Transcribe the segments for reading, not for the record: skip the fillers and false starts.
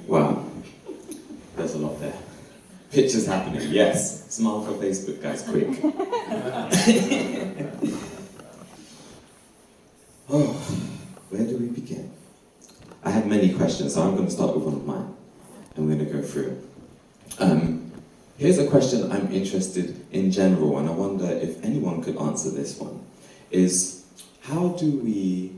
Wow, there's a lot there. Pictures happening, yes. Smile for Facebook, guys, quick. Oh, where do we begin? I have many questions, so I'm going to start with one of mine. I'm going to go through. Here's a question I'm interested in general, and I wonder if anyone could answer this one. Is how do we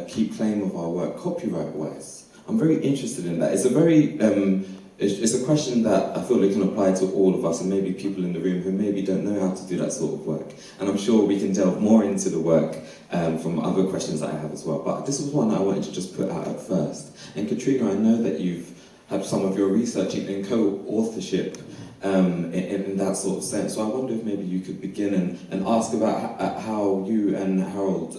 keep claim of our work copyright-wise? I'm very interested in that. It's a very it's a question that I feel it can apply to all of us, and maybe people in the room who maybe don't know how to do that sort of work. And I'm sure we can delve more into the work from other questions that I have as well. But this was one I wanted to just put out at first. And Katrina, I know that you've had some of your research in co-authorship in that sort of sense. So I wonder if maybe you could begin and ask about how you and Harold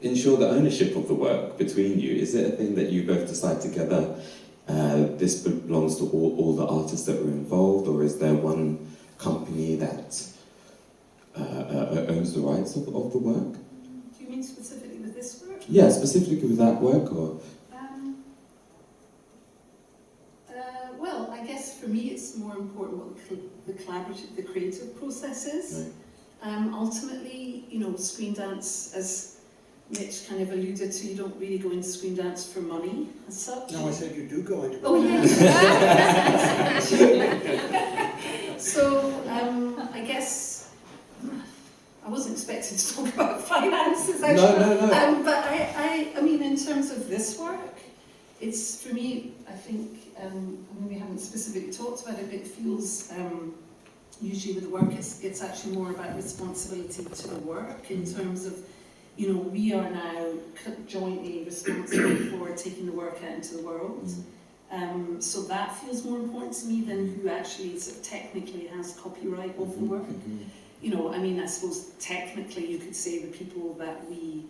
ensure the ownership of the work between you. Is it a thing that you both decide together, this belongs to all the artists that were involved, or is there one company that owns the rights of the work? Do you mean specifically with this work? Yeah, specifically with that work, or? Well, I guess for me it's more important what the collaborative, the creative process is. Right. Ultimately, you know, Screen.Dance, as Mitch kind of alluded to, you don't really go into Screen.Dance for money as such. No, I said you do go into. Oh yeah. So I guess I wasn't expecting to talk about finances actually. No. But I mean, in terms of this work, it's for me. I think I mean we haven't specifically talked about it, but it feels usually with the work it's actually more about responsibility to the work in terms of, you know, we are now jointly responsible for taking the work out into the world. So that feels more important to me than who actually sort of technically has copyright of the work. You know, I mean, I suppose technically you could say the people that we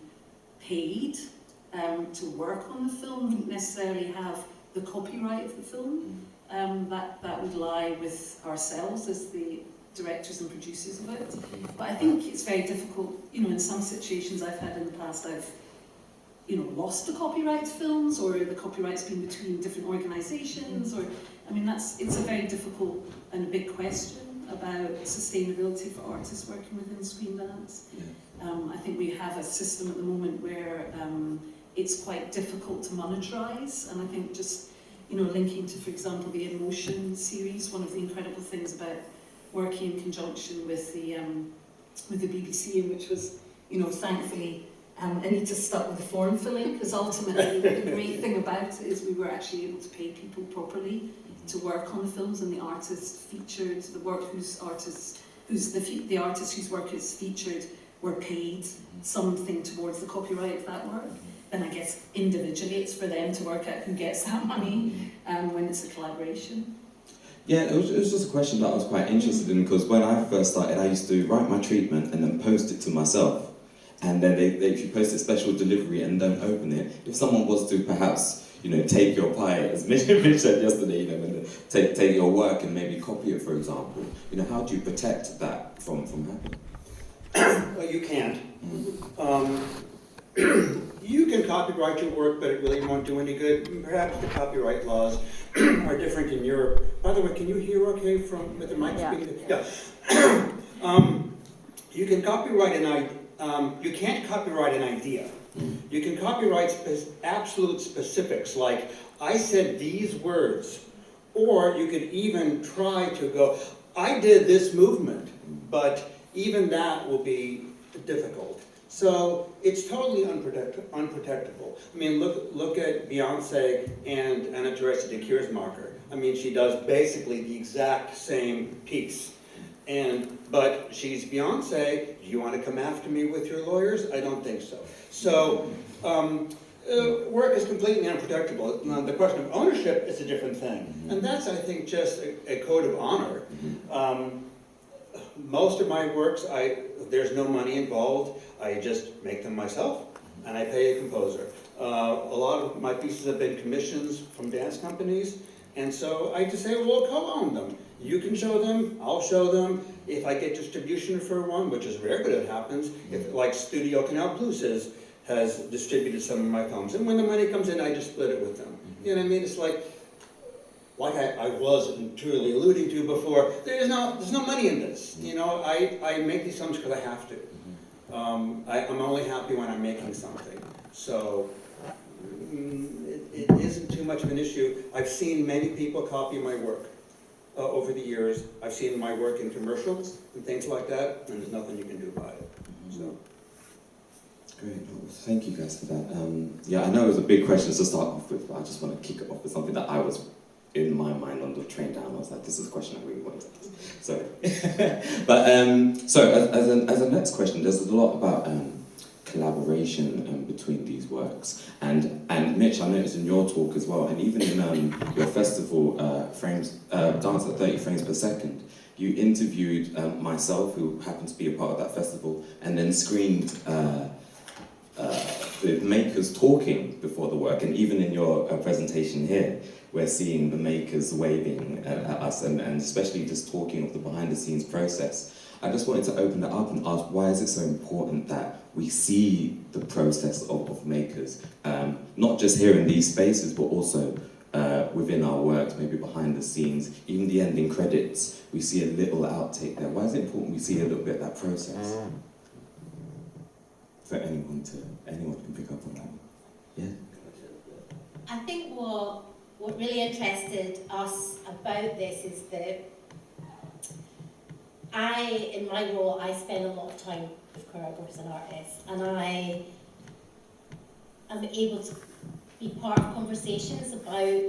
paid to work on the film wouldn't necessarily have the copyright of the film. That would lie with ourselves as the directors and producers of it. But I think it's very difficult, you know, in some situations I've had in the past, I've, you know, lost the copyright to films, or the copyright's been between different organisations, or, I mean, it's a very difficult and a big question about sustainability for artists working within Screen.Dance. I think we have a system at the moment where it's quite difficult to monetize, and I think just, you know, linking to, for example, the In Motion series, one of the incredible things about working in conjunction with the BBC, which was, you know, thankfully, Anita stuck with the form filling, because ultimately the great thing about it is we were actually able to pay people properly to work on the films, and the artists featured, the artists whose work is featured were paid something towards the copyright of that work. Then I guess individually it's for them to work out who gets that money when it's a collaboration. Yeah, it was just a question that I was quite interested in, because when I first started, I used to write my treatment and then post it to myself. And then if you post a special delivery and don't open it, if someone was to perhaps, you know, take your pie, as Mitch said yesterday, you know, and take your work and maybe copy it, for example, you know, how do you protect that from happening? Well, you can't. You can copyright your work, but it really won't do any good. Perhaps the copyright laws are different in Europe. By the way, can you hear okay with the mic speaking? Yeah. You can copyright you can't copyright an idea. You can copyright absolute specifics, like I said these words, or you could even try to go, I did this movement, but even that will be difficult. So it's totally unprotectable. I mean, look at Beyonce and Anna Teresa de Keersmacher. I mean, she does basically the exact same piece. But she's Beyonce. Do you want to come after me with your lawyers? I don't think so. So work is completely unprotectable. Now, the question of ownership is a different thing. And that's, I think, just a code of honor. Most of my works, there's no money involved. I just make them myself, and I pay a composer. A lot of my pieces have been commissions from dance companies, and so I just say, well, we'll co-own them. You can show them, I'll show them. If I get distribution for one, which is rare, but it happens, if like Studio Canal Blues says, has distributed some of my films. And when the money comes in, I just split it with them. You know what I mean? It's like I was truly alluding to before, there's no money in this. You know, I make these films because I have to. I'm only happy when I'm making something. So it isn't too much of an issue. I've seen many people copy my work over the years. I've seen my work in commercials and things like that, and there's nothing you can do about it. So. Great, well, thank you guys for that. Yeah, I know it was a big question to start off with, but I just want to kick it off with something that I was in my mind on the train down. I was like, this is a question I really wanted to ask. Sorry. But so as a next question, there's a lot about collaboration between these works. And Mitch, I noticed in your talk as well, and even in your festival, Dance at 30 frames per second, you interviewed myself, who happened to be a part of that festival, and then screened the makers talking before the work. And even in your presentation here, we're seeing the makers waving at us, and especially just talking of the behind-the-scenes process. I just wanted to open it up and ask, why is it so important that we see the process of makers, not just here in these spaces, but also within our works, maybe behind the scenes, even the ending credits, we see a little outtake there. Why is it important we see a little bit of that process? For anyone can pick up on that. Yeah? I think what really interested us about this is that in my role, I spend a lot of time with choreographers and artists, and I am able to be part of conversations about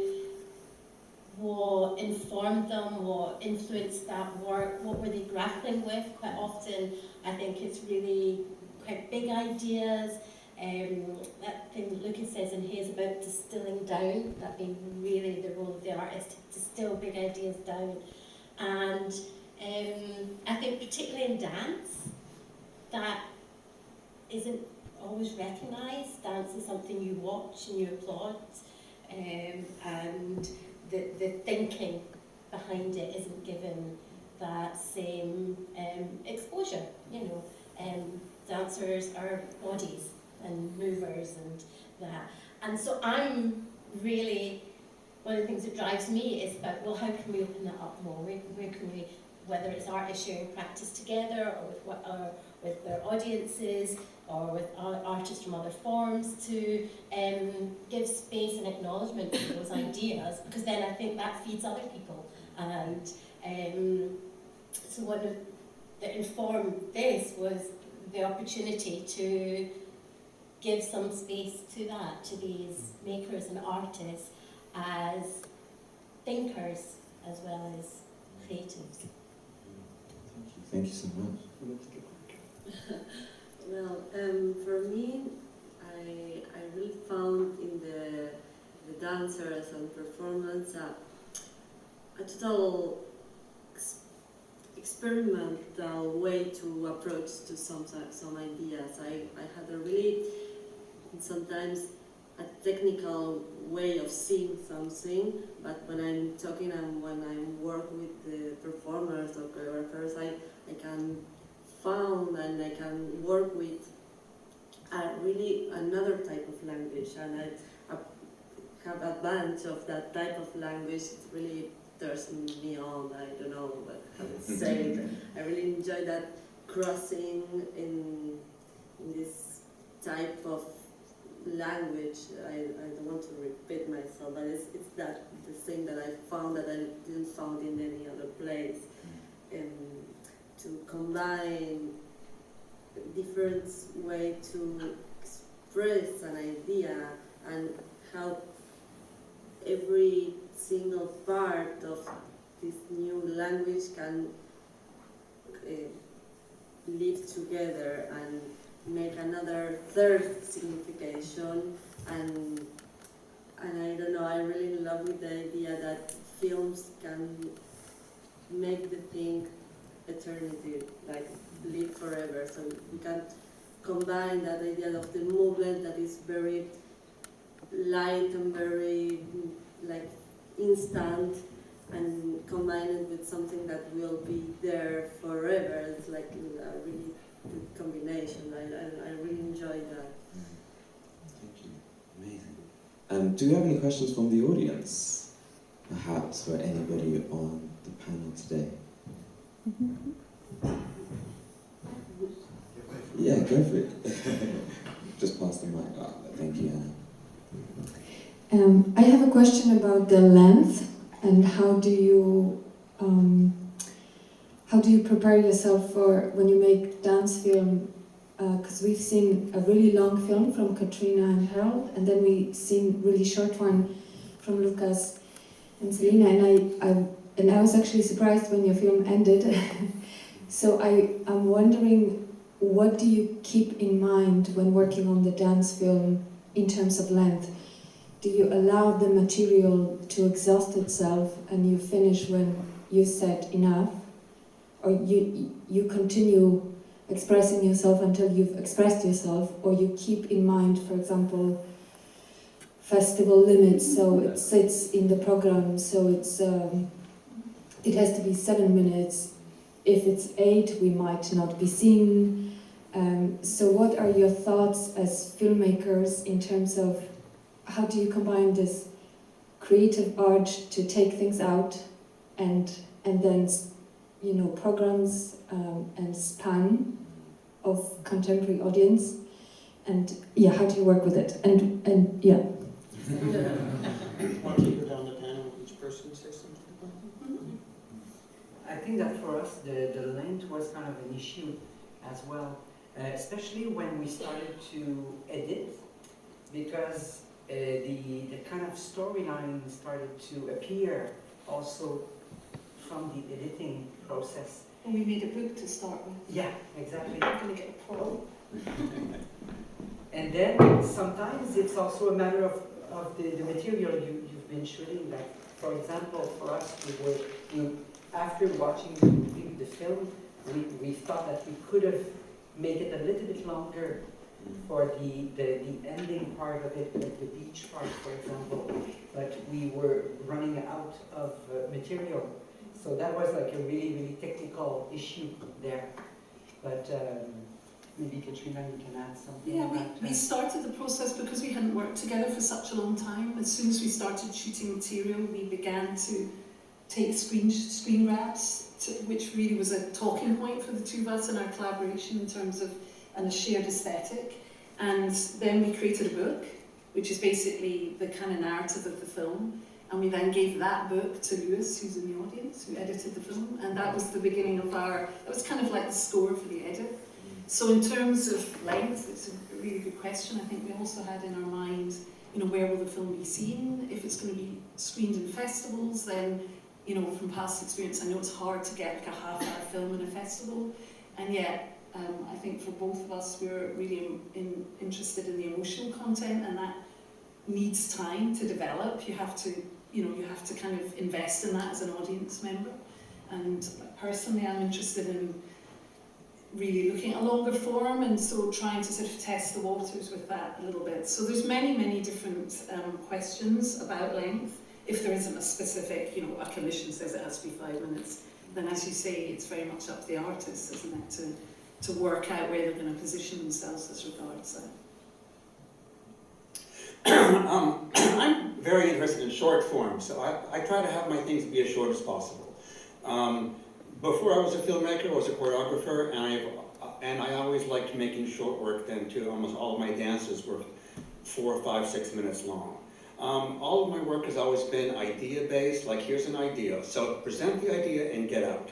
what informed them, what influenced that work, what were they grappling with. Quite often, I think it's really quite big ideas. That thing that Lucas says in his about distilling down, that being really the role of the artist, to distill big ideas down. And I think particularly in dance, that isn't always recognised. Dance is something you watch and you applaud, and the thinking behind it isn't given that same exposure. You know, dancers are bodies and movers and that. And so I'm really, one of the things that drives me is about, well, how can we open that up more? Where can we, whether it's artists sharing practice together or with their audiences or with artists from other forms, to give space and acknowledgement to those ideas, because then I think that feeds other people. And so what that informed this was the opportunity to give some space to that, to these makers and artists as thinkers as well as creatives. Thank you so much. Well, for me, I really found in the dancers and performance a total experimental way to approach to some ideas. I had a really, sometimes a technical way of seeing something, but when I'm talking and when I work with the performers or choreographers, I can found and I can work with really another type of language, and I have advantage of that type of language. It really turns me on. I don't know how to say it. I really enjoy that crossing in this type of language. I don't want to repeat myself, but it's that the thing that I found that I didn't found in any other place. To combine different way to express an idea, and how every single part of this new language can live together and make another third signification. And I don't know, I really love with the idea that films can make the thing eternity, like live forever. So we can combine that idea of the movement that is very light and very like instant, and combine it with something that will be there forever. It's like a really good combination. I really enjoy that. Do we have any questions from the audience? Perhaps for anybody on the panel today? Yeah, go for it. Just pass the mic. Oh, thank you, Anna. I have a question about the length and how do you prepare yourself for when you make dance film? Because we've seen a really long film from Katrina and Harold, and then we've seen really short one from Lucas and Selena, and I was actually surprised when your film ended. So I'm wondering, what do you keep in mind when working on the dance film in terms of length? Do you allow the material to exhaust itself and you finish when you said enough? Or you continue expressing yourself until you've expressed yourself? Or you keep in mind, for example, festival limits, so it sits in the program, so it has to be 7 minutes. If it's 8, we might not be seen. So what are your thoughts as filmmakers in terms of how do you combine this creative urge to take things out and then, you know, programs and span of contemporary audience, and yeah, how do you work with it? And yeah. Why don't you go down the panel, each person say something about it? I think that for us, the length was kind of an issue as well, especially when we started to edit, because the kind of storyline started to appear also from the editing process. And we made a book to start with. Yeah, exactly. I'm going to get a pro. And then sometimes it's also a matter of the material you've been shooting. Like, for example, for us, after watching the film, we thought that we could have made it a little bit longer for the ending part of it, like the beach part, for example. But we were running out of material. So that was like a really, really technical issue there. But maybe Katrina, you can add something. Yeah, about we started the process because we hadn't worked together for such a long time. As soon as we started shooting material, we began to take screen grabs, which really was a talking point for the two of us in our collaboration in terms of and a shared aesthetic. And then we created a book, which is basically the kind of narrative of the film. And we then gave that book to Lewis, who's in the audience, who edited the film. And that was the beginning of that was kind of like the score for the edit. So in terms of length, it's a really good question. I think we also had in our mind, you know, where will the film be seen? If it's going to be screened in festivals, then, you know, from past experience, I know it's hard to get like a half-hour film in a festival. And yet, I think for both of us, we're really interested in the emotional content, and that needs time to develop. You have to kind of invest in that as an audience member. And personally, I'm interested in really looking at a longer form, and so trying to sort of test the waters with that a little bit. So there's many different questions about length. If there isn't a specific, you know, a commission says it has to be 5 minutes, then as you say, it's very much up to the artist, isn't it, to work out where they're going to position themselves as regards that. I'm very interested in short form, so I try to have my things be as short as possible. Before I was a filmmaker, I was a choreographer, and I always liked making short work then too. Almost all of my dances were 4, 5, 6 minutes long. All of my work has always been idea-based, like here's an idea, so present the idea and get out.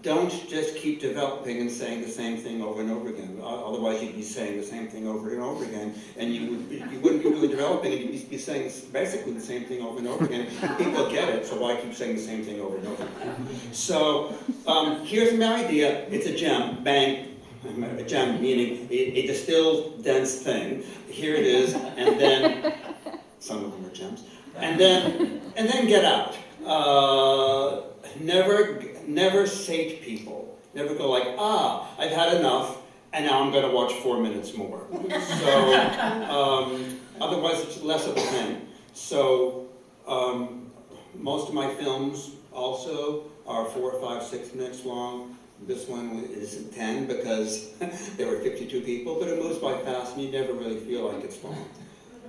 Don't just keep developing and saying the same thing over and over again. Otherwise, you'd be saying the same thing over and over again, and you wouldn't be really developing, and you'd be saying basically the same thing over and over again. People get it, so why keep saying the same thing over and over again? So here's my idea. It's a gem. Bang. A gem meaning a distilled, dense thing. Here it is, and then some of them are gems, and then get out. Never sate people. Never go like, I've had enough, and now I'm going to watch 4 minutes more. So otherwise, it's less of a thing. So most of my films also are 4, 5, 6 minutes long. This one is 10 because there were 52 people, but it moves by fast, and you never really feel like it's long.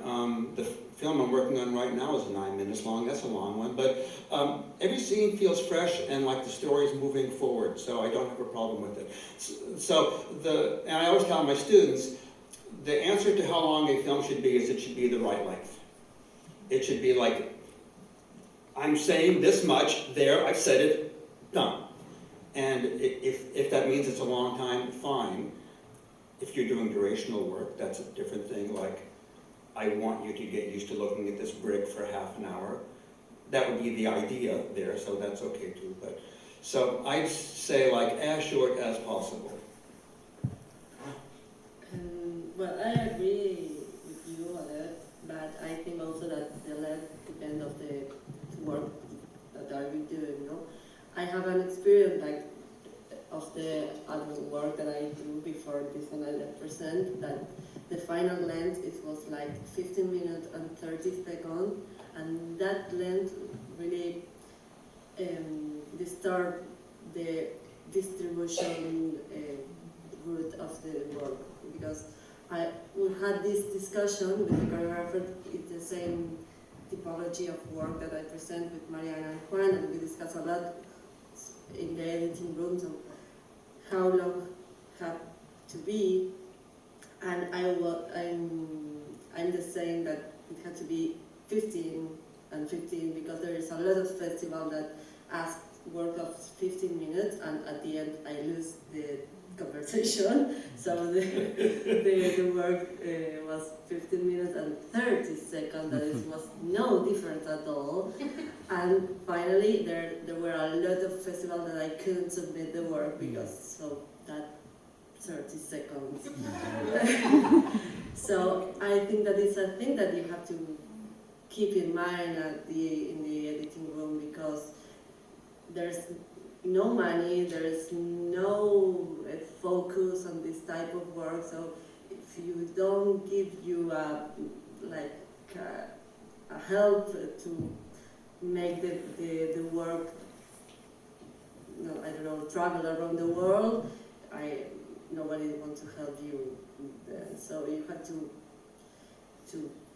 The film I'm working on right now is 9 minutes long. That's a long one, but every scene feels fresh and like the story's moving forward, so I don't have a problem with it. And I always tell my students, the answer to how long a film should be is it should be the right length. It should be like, I'm saying this much, there, I've said it, done. And if that means it's a long time, fine. If you're doing durational work, that's a different thing, like, I want you to get used to looking at this brick for half an hour. That would be the idea there, so that's okay too. But so I'd say like as short as possible. Well, I agree with you on it, but I think also that the length depends on the work that I will do. You know, I have an experience like of the other work that I do before this one I present that. The final length, it was like 15 minutes and 30 seconds, and that length really disturbed the distribution route of the work, because we had this discussion with the choreographer. It's the same typology of work that I present with Mariana and Juan, and we discuss a lot in the editing room on how long have to be. And I'm just saying that it had to be 15 and 15 because there is a lot of festivals that ask work of 15 minutes, and at the end I lose the conversation. So the work was 15 minutes and 30 seconds. That it was no difference at all. And finally there were a lot of festivals that I couldn't submit the work because of that 30 seconds. So I think that it's a thing that you have to keep in mind in the editing room, because there's no money, there is no focus on this type of work. So if you don't give you a help to make the work, I don't know, travel around the world, nobody wants to help you. So you have to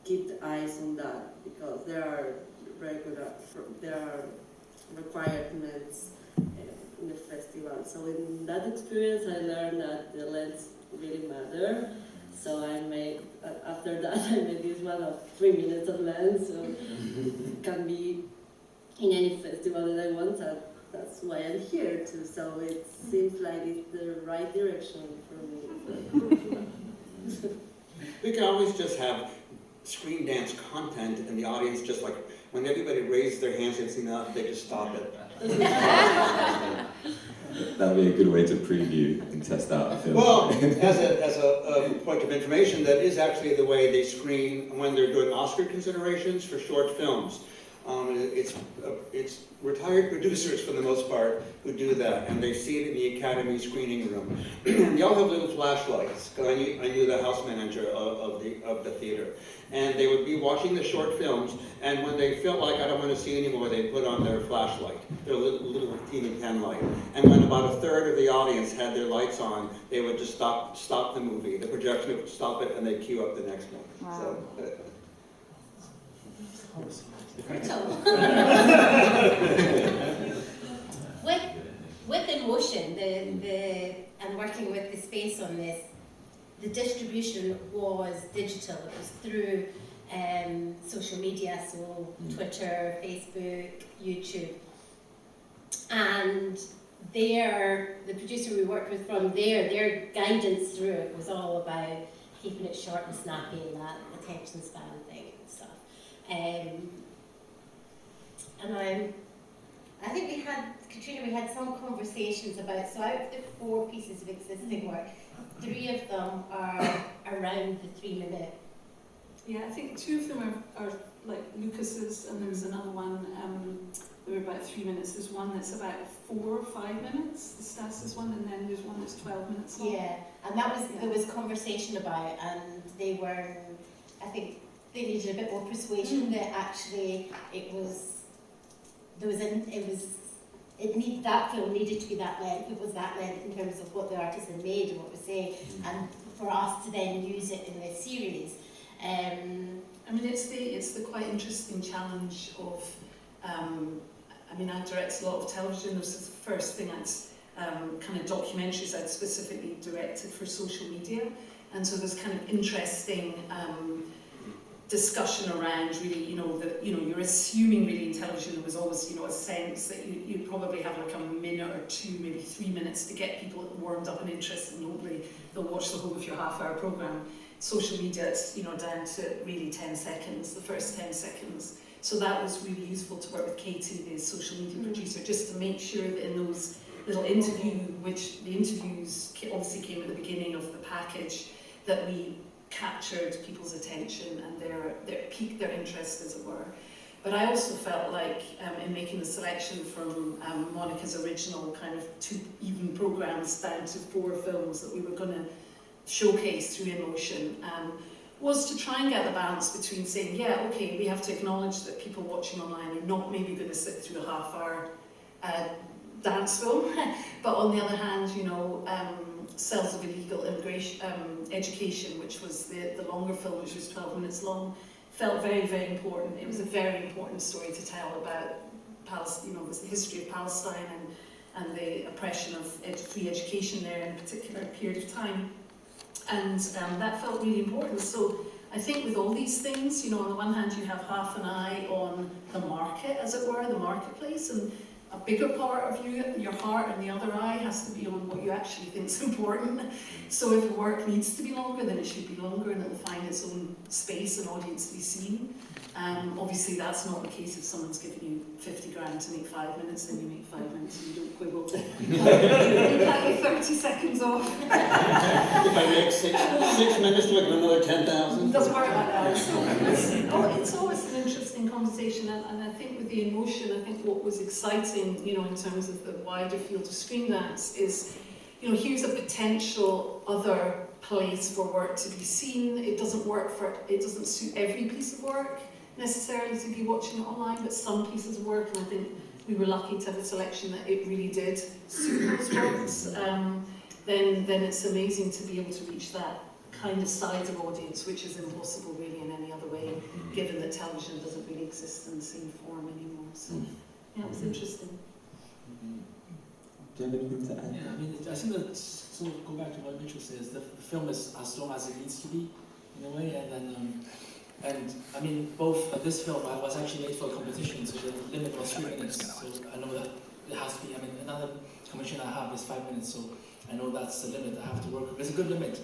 keep the eyes on that, because there are requirements in the festival. So in that experience, I learned that the lengths really matter. So I made, after that, I made this one of 3 minutes of length. So it can be in any festival that I want. That's why I'm here too. So it seems like it's the right direction for me. We can always just have screen dance content, and the audience just like, when everybody raises their hands, it's enough, they just stop it. That'd be a good way to preview and test out a film. Well, as a point of information, that is actually the way they screen when they're doing Oscar considerations for short films. It's retired producers for the most part who do that, and they see it in the Academy screening room. They all have little flashlights, because I knew the house manager of the theater. And they would be watching the short films, and when they felt like I don't want to see anymore, they put on their flashlight, their little teeny pen light. And when about a third of the audience had their lights on, they would just stop the movie. The projection would stop it, and they'd cue up the next one. Wow. So, with emotion, and working with the space on this, the distribution was digital. It was through social media, so Twitter, Facebook, YouTube, and the producer we worked with from their guidance through it was all about keeping it short and snappy, and that attention span thing and stuff. And I think Katrina, we had some conversations about, so out of the 4 pieces of existing work, 3 of them are around the 3 minute. Yeah, I think 2 of them are like Lucas's, and there's another one, they were about 3 minutes. There's one that's about 4 or 5 minutes, the Stas's one, and then there's one that's 12 minutes long. Yeah, and there was conversation about, and they were, I think they needed a bit more persuasion that actually that film needed to be that length. It was that length in terms of what the artist had made and what was saying, and for us to then use it in the series. mean, it's the quite interesting challenge of, I mean, I direct a lot of television. This is the first thing kind of documentaries I'd specifically directed for social media. And so there's kind of interesting discussion around really, you're assuming really in television there was always, a sense that you'd probably have like a minute or two, maybe 3 minutes to get people warmed up and interested, and hopefully they'll watch the whole of your half-hour programme. Social media, it's, down to really 10 seconds, the first 10 seconds. So that was really useful to work with Katie, the social media producer, just to make sure that in those little which the interviews obviously came at the beginning of the package, that we captured people's attention and piqued their interest, as it were. But I also felt like in making the selection from Monica's original kind of 2 even programmes down to 4 films that we were going to showcase through Emotion, was to try and get the balance between saying, yeah, okay, we have to acknowledge that people watching online are not maybe going to sit through a half-hour dance film, but on the other hand, Cells of Illegal Immigration Education, which was the longer film, which was 12 minutes long, felt very, very important. It was a very important story to tell about the history of Palestine and the oppression of free education there in a particular period of time. And that felt really important. So I think with all these things, on the one hand you have half an eye on the market, as it were, the marketplace, and a bigger part of you, your heart, and the other eye has to be on what you actually think is important. So if the work needs to be longer, then it should be longer, and it will find its own space and audience to be seen. Obviously that's not the case if someone's giving you 50 grand to make 5 minutes, then you make 5 minutes and you don't quibble. You cut your 30 seconds off. If I make 6 minutes, do I get another 10,000? It doesn't work like that. So it's always an interesting conversation, and I think with the Emotion, I think what was exciting, in terms of the wider field of Screen.Dance is, here's a potential other place for work to be seen. It doesn't suit every piece of work necessarily to be watching it online, but some pieces of work, and I think we were lucky to have a selection that it really did suit those works. Then it's amazing to be able to reach that kind of size of audience, which is impossible really in any other way, given that television doesn't really exist in the same form anymore. So yeah, it was interesting. Do you have anything to add? Yeah, I mean, I think that, so go back to what Mitchell says, the film is as long as it needs to be, in a way, and then, and I mean, both this film was actually made for a competition, so the limit was 3 minutes, so I know that it has to be, I mean, another competition I have is 5 minutes, so I know that's the limit I have to work with. It's a good limit,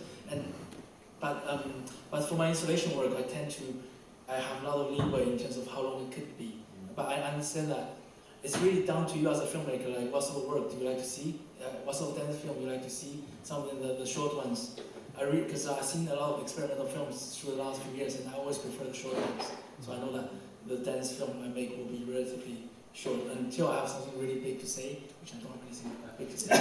but for my installation work, I have a lot of leeway in terms of how long it could be, but I understand that it's really down to you as a filmmaker, like what sort of work do you like to see? What sort of dance film you like to see? Some of the short ones. Because I've seen a lot of experimental films through the last few years, and I always prefer the short ones. So I know that the dance film I make will be relatively short until I have something really big to say, which I don't really see big to say.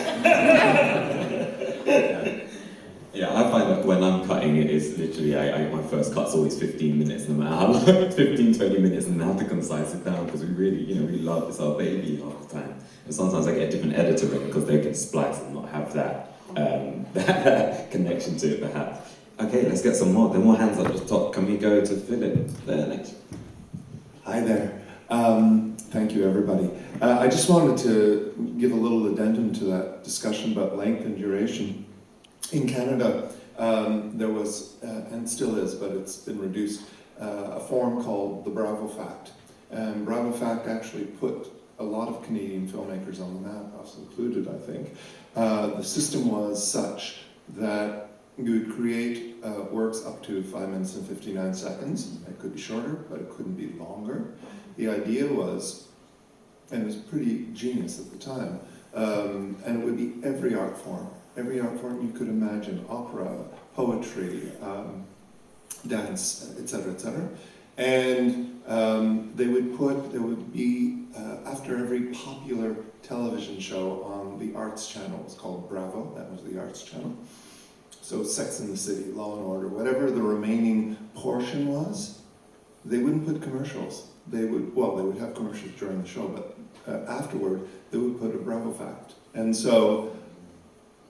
Yeah, I find that when I'm cutting it, it's literally, my first cut's always 15 minutes, no matter how long, 15, 20 minutes, and then I have to concise it down, because we really, we love, it's our baby half the time. And sometimes I get a different editor in, because they can splice and not have that, that connection to it, perhaps. Okay, let's get some more. There are more hands up at the top. Can we go to Philip there next? Hi there. Thank you, everybody. I just wanted to give a little addendum to that discussion about length and duration. In Canada, there was, and still is, but it's been reduced, a form called the Bravo Fact. And Bravo Fact actually put a lot of Canadian filmmakers on the map, us included, I think. The system was such that you would create works up to 5 minutes and 59 seconds. It could be shorter, but it couldn't be longer. The idea was, and it was pretty genius at the time, and it would be every art form you could imagine: opera, poetry, dance, etc., etc. And there would be after every popular television show on the Arts Channel. It was called Bravo. That was the Arts Channel. So Sex and the City, Law and Order, whatever the remaining portion was, they wouldn't put commercials. They would have commercials during the show, but afterward they would put a Bravo Fact. And so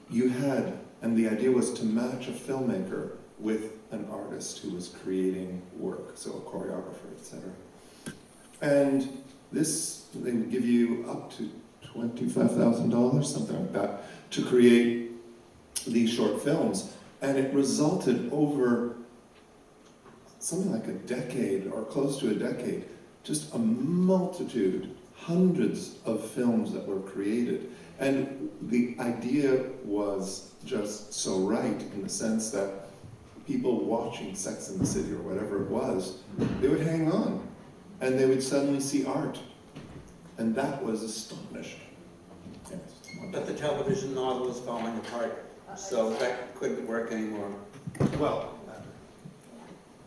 you had, and the idea was to match a filmmaker with an artist who was creating work, so a choreographer, etc. And this, they would give you up to $25,000, something like that, to create these short films. And it resulted over something like a decade, or close to a decade, just a multitude, hundreds of films that were created. And the idea was just so right in the sense that people watching Sex and the City or whatever it was, they would hang on and they would suddenly see art. And that was astonishing. Yes. But the television model is falling apart, so that couldn't work anymore. Well,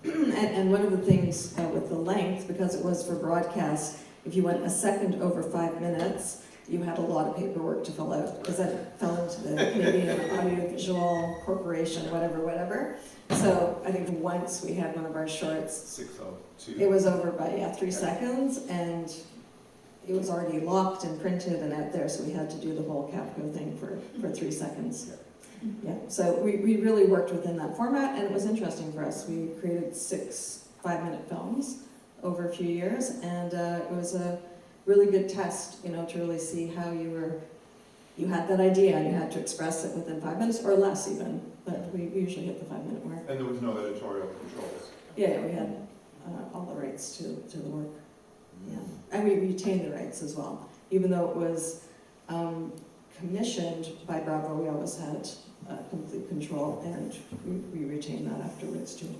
And one of the things with the length, because it was for broadcast, if you went a second over 5 minutes, you had a lot of paperwork to fill out, because that fell into the Canadian Audiovisual Corporation, whatever. So I think once we had one of our shorts, 602. it was over by 3 seconds, and it was already locked and printed and out there, so we had to do the whole Capco thing for 3 seconds. Yeah, so we really worked within that format, and it was interesting for us. We created 6 5-minute films over a few years, and it was a really good test, to really see how you had that idea and you had to express it within 5 minutes or less even, but we usually hit the 5-minute mark. And there was no editorial controls. Yeah, we had all the rights to the work. Yeah, and we retained the rights as well. Even though it was commissioned by Bravo, we always had complete control, and we retained that afterwards too.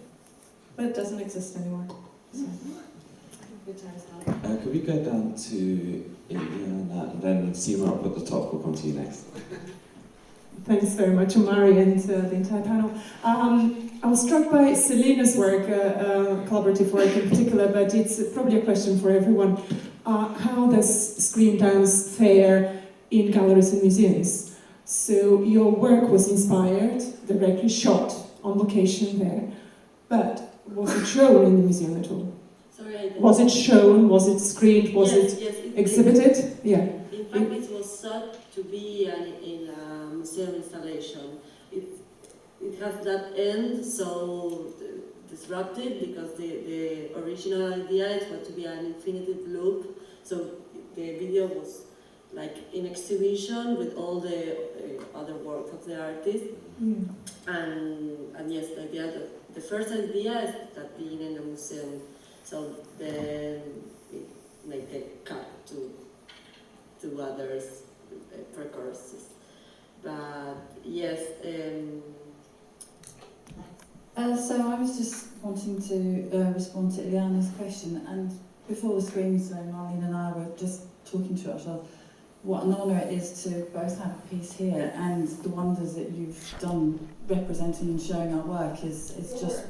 But it doesn't exist anymore. So. Good times now. Could we go down to Indiana and then Seema up at the top? We'll come to you next. Thanks very much, Omari, and the entire panel. I was struck by Selena's work, collaborative work in particular, but it's probably a question for everyone. How does Screen.Dance fare in galleries and museums? So your work was inspired, directly shot on location there, but was it shown in the museum at all? Sorry, I didn't. Was it shown? Was it screened? Was Yes, it exhibited? Yeah. In fact, it was thought to be in a museum installation. It has that end so disrupted because the original idea is going to be an infinitive loop. So the video was like in exhibition with all the other work of the artist. Mm. And yes, the idea the first idea is that being in a museum. So then it made the cut to others precursors. But yes. So I was just wanting to respond to Ileana's question, and before the screen, so Marlene and I were just talking to ourselves what an honour it is to both have a piece here, and the wonders that you've done representing and showing our work is just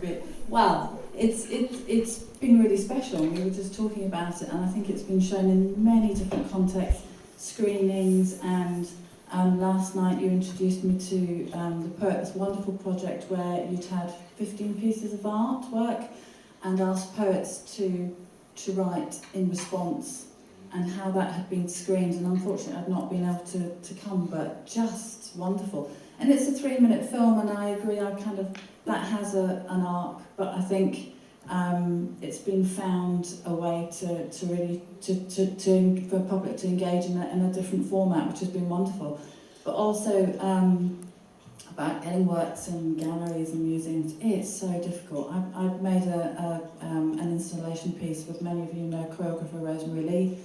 it's been really special. We were just talking about it, and I think it's been shown in many different contexts, screenings, and last night you introduced me to the Poet, this wonderful project where you'd had 15 pieces of artwork and asked poets to write in response, and how that had been screened, and unfortunately I'd not been able to come, but just wonderful. And it's a 3-minute film, and I agree, that has an arc, but I think it's been found a way to really for the public to engage in a different format, which has been wonderful. But also about getting works in galleries and museums, it's so difficult. I've made an installation piece with many of you know choreographer Rosemary Lee.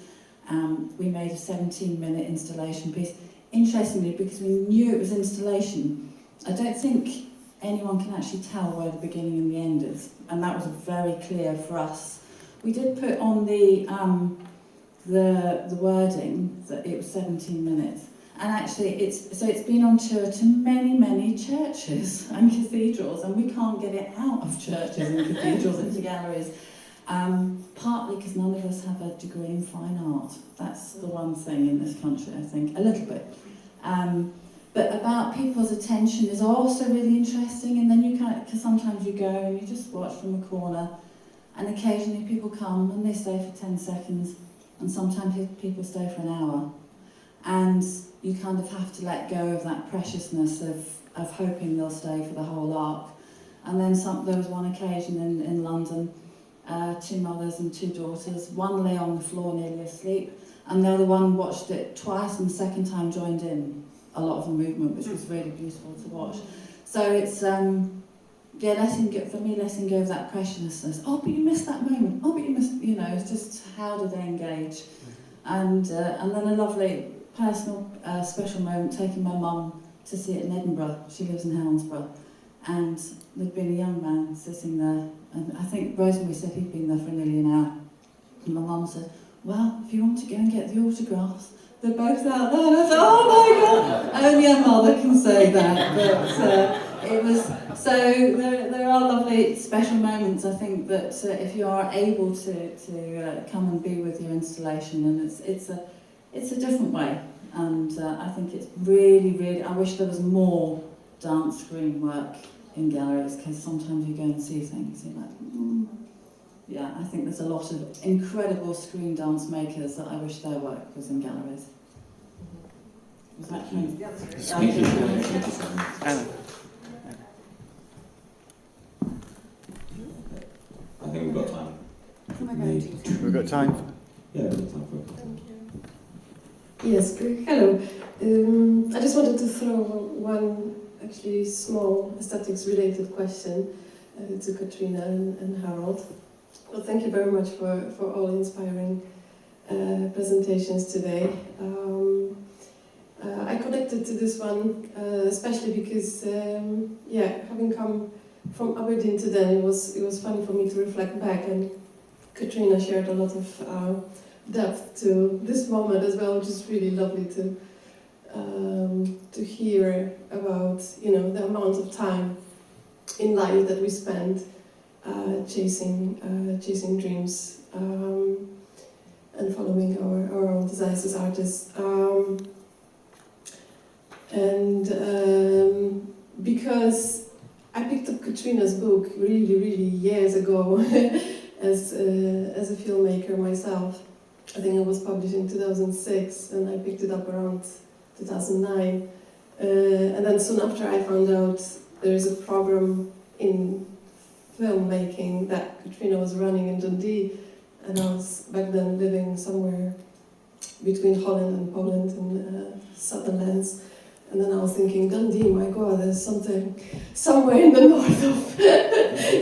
We made a 17-minute installation piece. Interestingly, because we knew it was installation, I don't think anyone can actually tell where the beginning and the end is, and that was very clear for us. We did put on the wording that it was 17 minutes, and actually it's been on tour to many churches and cathedrals, and we can't get it out of churches and cathedrals into galleries. Partly because none of us have a degree in fine art. That's the one thing in this country, I think, a little bit. But about people's attention is also really interesting, and then you because sometimes you go and you just watch from a corner, and occasionally people come and they stay for 10 seconds, and sometimes people stay for an hour. And you kind of have to let go of that preciousness of hoping they'll stay for the whole arc. And then there was one occasion in London, 2 mothers and 2 daughters. One lay on the floor nearly asleep, and the other one watched it twice, and the second time joined in a lot of the movement, which was really beautiful to watch. So it's letting go of that preciousness. Oh, but you missed that moment. Oh, but you missed. It's just how do they engage, and then a lovely personal special moment, taking my mum to see it in Edinburgh. She lives in Helensburgh, and there'd been a young man sitting there, and I think Rosemary said he'd been there for nearly an hour. And my mum said, "Well, if you want to go and get the autographs, they're both out there." And I thought, "Oh my God, only a mother can say that." But it was so. There are lovely special moments. I think that if you are able to come and be with your installation, and it's a different way. And I think it's really, I wish there was more dance screen work in galleries, because sometimes you go and see things, you're like, Yeah, I think there's a lot of incredible screen dance makers that I wish their work was in galleries. Was that true? Thank you. I think we've got time. We've got time. Yeah, we've got time for it. Yes, hello. I just wanted to throw one actually small aesthetics related question to Katrina and Harold. Well, thank you very much for all inspiring presentations today. I connected to this one especially because, having come from Aberdeen to then, it was funny for me to reflect back, and Katrina shared a lot of depth to this moment as well, which is really lovely to hear about, the amount of time in life that we spend chasing dreams and following our own desires as artists. Because I picked up Katrina's book really years ago as a filmmaker myself. I think it was published in 2006, and I picked it up around 2009. And then soon after, I found out there is a program in filmmaking that Katrina was running in Dundee, and I was back then living somewhere between Holland and Poland in southern lands. And then I was thinking, Dundee, my God, there's something somewhere in the north of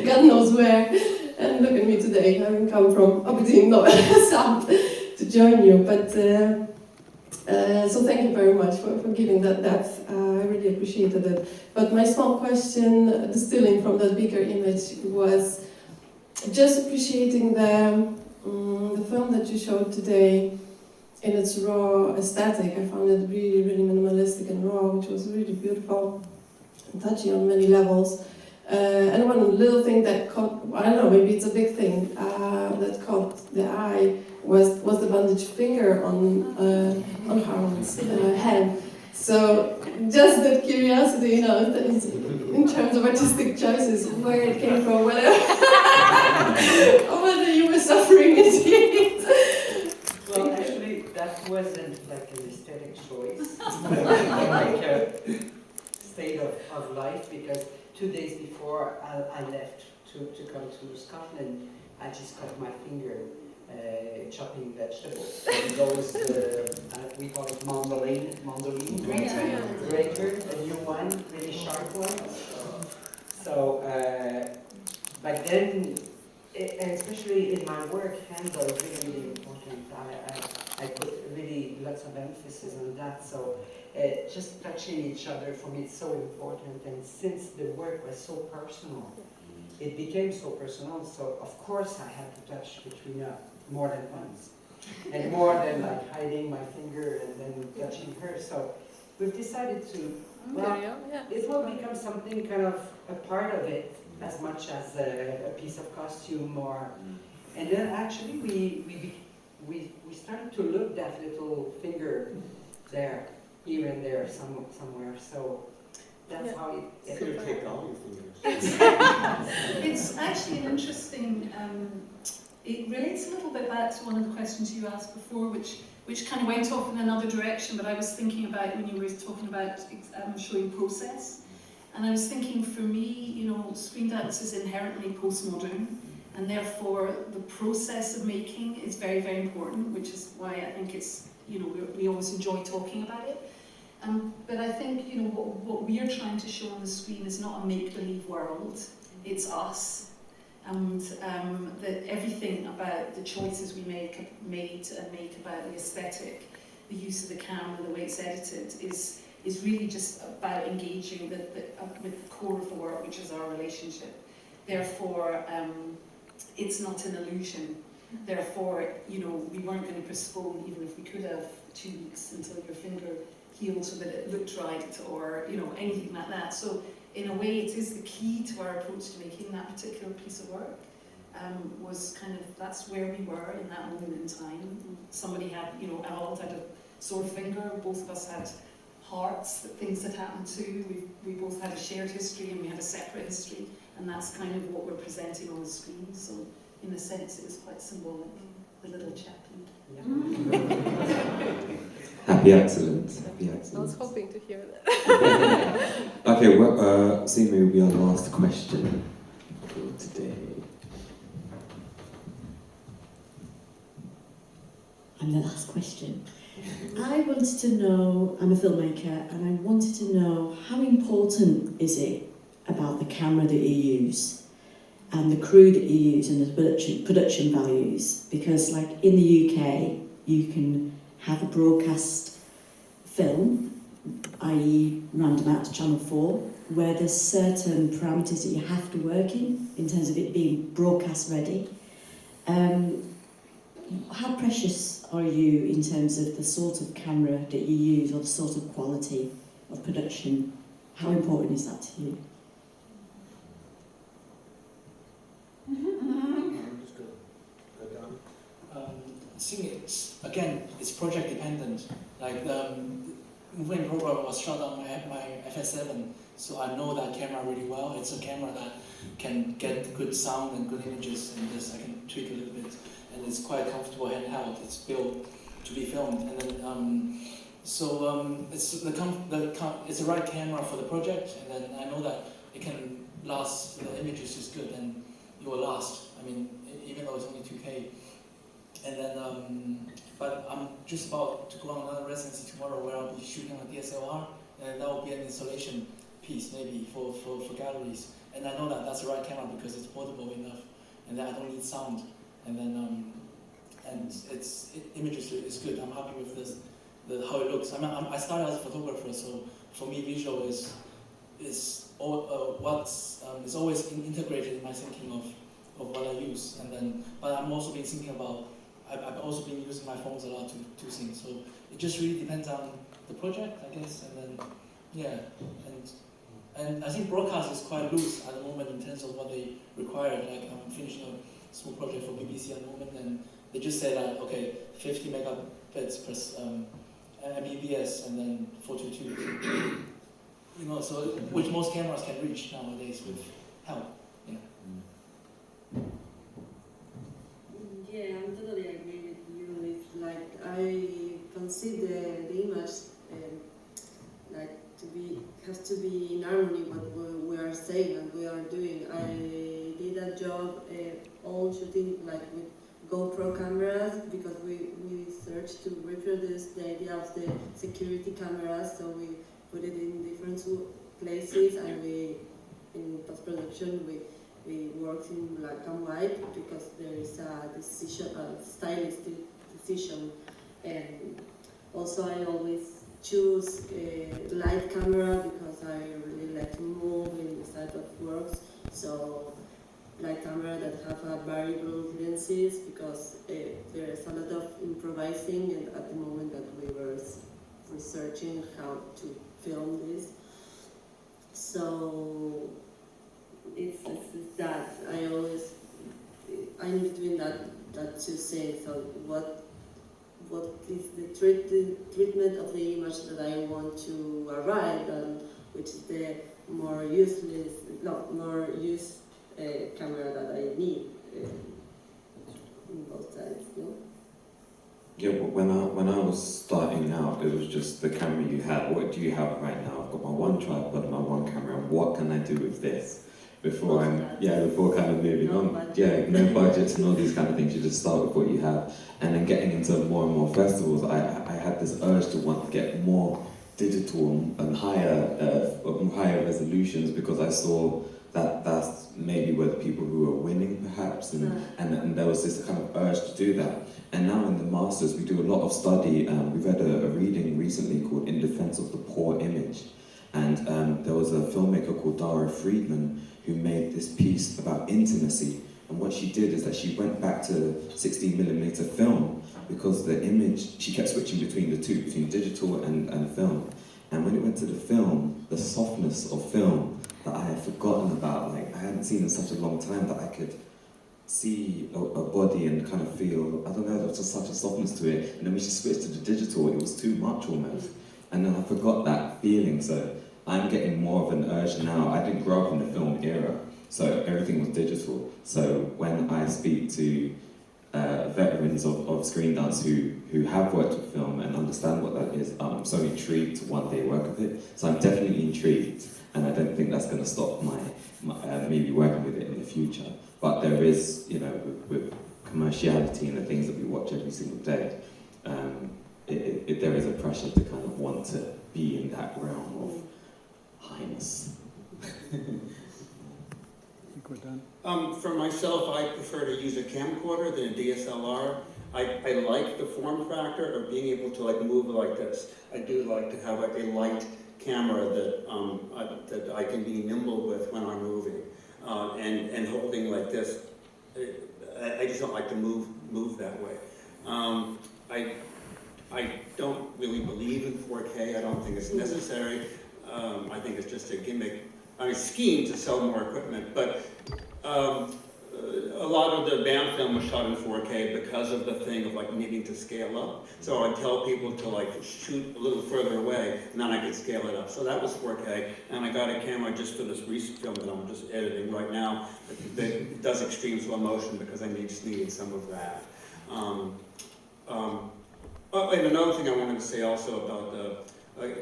God knows where. And look at me today, having come from Aberdeen, south, to join you. But so thank you very much for giving that depth. I really appreciated it. But my small question, distilling from that bigger image, was just appreciating the film that you showed today in its raw aesthetic. I found it really minimalistic and raw, which was really beautiful and touchy on many levels. And one little thing that caught, I don't know, maybe it's a big thing, that caught the eye was the bandaged finger on Harold's hand. So just that curiosity, in terms of artistic choices, where it came from, whether you were suffering indeed. Well, actually, that wasn't like an aesthetic choice, like a state of life, because 2 days before I left to come to Scotland, I just cut my finger chopping vegetables. And those, we call it mandolin grater, a new one, really sharp one. So back then, and especially in my work, hands are really important. I put really lots of emphasis on that. So just touching each other, for me, it's so important. And since the work was so personal, it became so personal. So of course I had to touch Katrina more than once, and more than like hiding my finger and then touching her. So we've decided to, it will become something kind of a part of it, as much as a piece of costume, or, and then actually we started to look that little finger there, here and there, somewhere. So that's how it Take all your fingers. It's actually an interesting, it relates a little bit back to one of the questions you asked before, which kind of went off in another direction, but I was thinking about when you were talking about showing process. And I was thinking, for me, you know, Screen.Dance is inherently postmodern, and therefore the process of making is very, very important, which is why I think it's, you know, we always enjoy talking about it. But I think, you know, what we're trying to show on the screen is not a make-believe world, it's us. And that everything about the choices we made and make about the aesthetic, the use of the camera, the way it's edited, is really just about engaging with the core of the work, which is our relationship. Therefore, it's not an illusion. Therefore, you know, we weren't going to postpone, even if we could have, 2 weeks until your finger healed so that it looked right, or, you know, anything like that. So in a way, it is the key to our approach to making that particular piece of work. Was kind of, that's where we were in that moment in time. Somebody had, you know, Harold had a sore finger, both of us had hearts that things had happened to. We both had a shared history and we had a separate history, and that's kind of what we're presenting on the screen. So in a sense, it was quite symbolic, the little chaplain. Happy accident. Happy accident. I was hoping to hear that. Okay, well, Simi will be our last question for today. I'm the last question. I wanted to know, I'm a filmmaker, and I wanted to know how important is it about the camera that you use and the crew that you use and the production values? Because like in the UK, you can have a broadcast film, i.e. random out to Channel 4, where there's certain parameters that you have to work in terms of it being broadcast ready. How precious are you in terms of the sort of camera that you use or the sort of quality of production? How important is that to you? I think it's project dependent. Like the moving program was shot on my FS7, so I know that camera really well. It's a camera that can get good sound and good images, and just I can tweak a little bit, and it's quite comfortable handheld. It's built to be filmed, and then it's the right camera for the project, and then I know that it can last. The images is good, and it will last. I mean, even though it's only 2K. And then, but I'm just about to go on another residency tomorrow where I'll be shooting on DSLR, and that will be an installation piece maybe for galleries. And I know that that's the right camera because it's portable enough, and then I don't need sound. And then, images is good. I'm happy with this, how it looks. I started as a photographer, so for me, visual is always integrated in my thinking of what I use. And then, but I'm also been thinking about. I've also been using my phones a lot to sing, so it just really depends on the project, I guess, and then, yeah, and I think broadcast is quite loose at the moment in terms of what they require. Like I'm finishing a small project for BBC at the moment, and they just say that, okay, 50 megabits per Mbps, and then 422, you know, so which most cameras can reach nowadays with help, yeah. Yeah, I'm totally agree with you. It's like I consider the image has to be in harmony with what we are saying and we are doing. I did a job all shooting like with GoPro cameras because we searched to reproduce the idea of the security cameras, so we put it in different places, and we in post-production we worked in black and white because there is a stylistic decision. And also I always choose a light camera because I really like to move in this type of works. So light camera that have a variable lenses because there is a lot of improvising and at the moment that we were researching how to film this. So it's that I'm between that two things. So what is the treatment of the image that I want to arrive at, which is the more used camera that I need in both sides, no? Yeah, but when I was starting out, it was just the camera you had. What do you have right now? I've got my one tripod and my one camera. And what can I do with this? Before kind of moving on. Yeah, no budgets and all these kind of things. You just start with what you have, and then getting into more and more festivals. I had this urge to want to get more digital and higher resolutions, because I saw that that's maybe where the people who are winning, perhaps, and there was this kind of urge to do that. And now in the Masters, we do a lot of study. We read a reading recently called In Defense of the Poor Image. And there was a filmmaker called Dara Friedman who made this piece about intimacy. And what she did is that she went back to 16mm film, because the image, she kept switching between the two, between digital and film. And when it went to the film, the softness of film that I had forgotten about, like I hadn't seen in such a long time, that I could see a body and kind of feel, I don't know, there was just such a softness to it. And then when she switched to the digital, it was too much almost. And then I forgot that feeling, so I'm getting more of an urge now. I didn't grow up in the film era, so everything was digital. So when I speak to veterans of Screen.Dance who have worked with film and understand what that is, I'm so intrigued to one day work with it. So I'm definitely intrigued, and I don't think that's going to stop my maybe working with it in the future. But there is, you know, with commerciality and the things that we watch every single day, there is a pressure to kind of want to be in that realm of highness. I think we're done. For myself, I prefer to use a camcorder than a DSLR. I like the form factor of being able to like move like this. I do like to have like a light camera that I can be nimble with when I'm moving, and holding like this. I just don't like to move that way. I don't really believe in 4K. I don't think it's necessary. I think it's just a gimmick. I mean, scheme to sell more equipment, but a lot of the band film was shot in 4K because of the thing of like needing to scale up. So I tell people to like shoot a little further away, and then I could scale it up. So that was 4K, and I got a camera just for this recent film that I'm just editing right now that does extreme slow motion, because I just needed some of that. Oh, and another thing I wanted to say also about the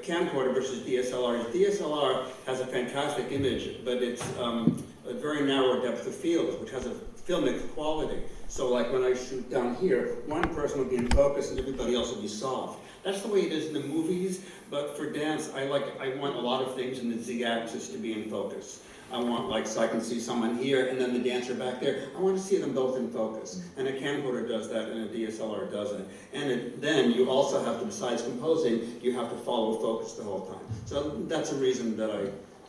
camcorder versus DSLR is DSLR has a fantastic image, but it's a very narrow depth of field, which has a filmic quality. So like when I shoot down here, one person will be in focus and everybody else will be soft. That's the way it is in the movies, but for dance, I want a lot of things in the Z-axis to be in focus. I want, like, so I can see someone here and then the dancer back there. I want to see them both in focus. And a camcorder does that and a DSLR doesn't. And then you also have to, besides composing, you have to follow focus the whole time. So that's a reason that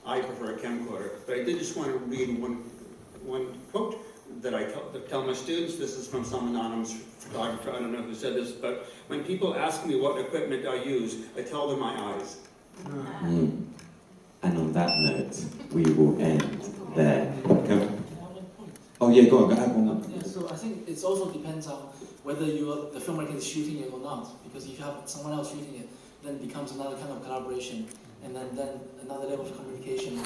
I prefer a camcorder. But I did just want to read one quote that I tell my students. This is from some anonymous photographer. I don't know who said this, but when people ask me what equipment I use, I tell them my eyes. And on that note, we will end there. Oh yeah, go on, go ahead. Yeah, so I think it also depends on whether the filmmaker is shooting it or not. Because if you have someone else shooting it, then it becomes another kind of collaboration, and then another level of communication,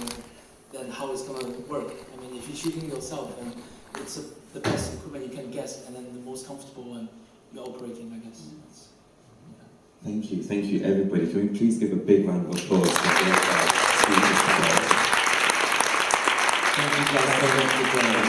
then how it's going to work. I mean, if you're shooting it yourself, then it's the best equipment you can get, and then the most comfortable one you're operating, I guess. Thank you everybody. Can we please give a big round of applause for those speakers today? Thank you guys so much for joining us.